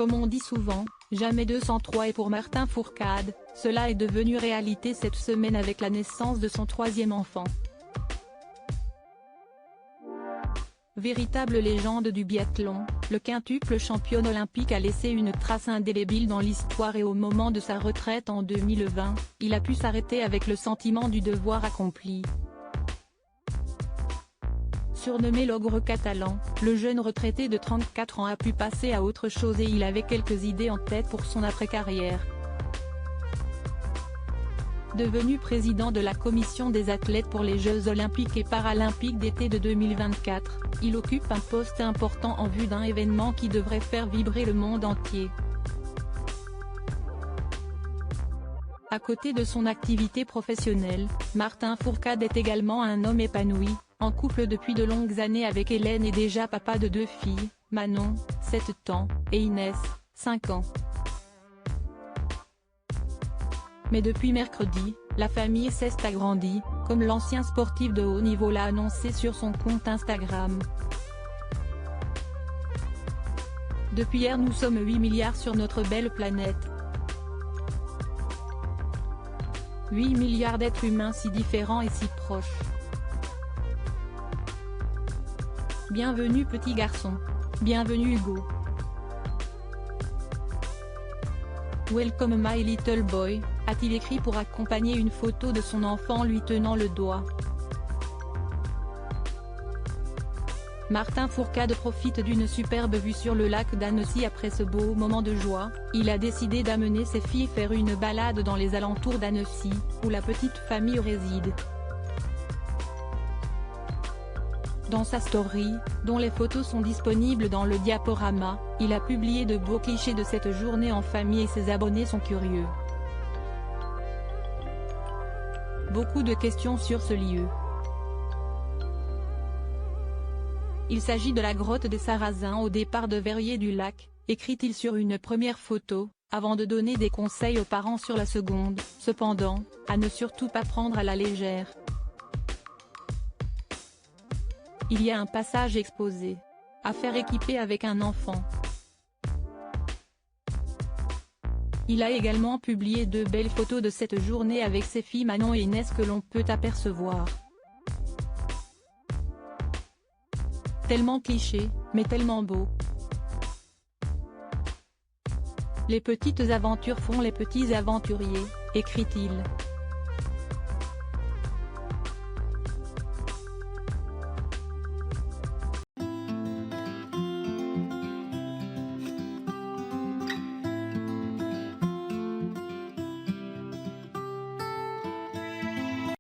Comme on dit souvent, jamais 203 et pour Martin Fourcade, cela est devenu réalité cette semaine avec la naissance de son troisième enfant. Véritable légende du biathlon, le quintuple championne olympique a laissé une trace indélébile dans l'histoire et au moment de sa retraite en 2020, il a pu s'arrêter avec le sentiment du devoir accompli. Surnommé l'ogre catalan, le jeune retraité de 34 ans a pu passer à autre chose et il avait quelques idées en tête pour son après-carrière. Devenu président de la commission des athlètes pour les Jeux olympiques et paralympiques d'été de 2024, il occupe un poste important en vue d'un événement qui devrait faire vibrer le monde entier. À côté de son activité professionnelle, Martin Fourcade est également un homme épanoui, en couple depuis de longues années avec Hélène et déjà papa de 2 filles, Manon, 7 ans, et Inès, 5 ans. Mais depuis mercredi, la famille s'est agrandie, comme l'ancien sportif de haut niveau l'a annoncé sur son compte Instagram. Depuis hier nous sommes 8 milliards sur notre belle planète. 8 milliards d'êtres humains si différents et si proches. Bienvenue petit garçon. Bienvenue Hugo. Welcome my little boy, a-t-il écrit pour accompagner une photo de son enfant lui tenant le doigt. Martin Fourcade profite d'une superbe vue sur le lac d'Annecy après ce beau moment de joie, il a décidé d'amener ses filles faire une balade dans les alentours d'Annecy, où la petite famille réside. Dans sa story, dont les photos sont disponibles dans le diaporama, il a publié de beaux clichés de cette journée en famille et ses abonnés sont curieux. Beaucoup de questions sur ce lieu. Il s'agit de la grotte des Sarrasins au départ de Verrier-du-Lac, écrit-il sur une première photo, avant de donner des conseils aux parents sur la seconde, cependant, à ne surtout pas prendre à la légère. Il y a un passage exposé. À faire équiper avec un enfant. Il a également publié 2 belles photos de cette journée avec ses filles Manon et Inès que l'on peut apercevoir. Tellement cliché, mais tellement beau. Les petites aventures font les petits aventuriers, écrit-il.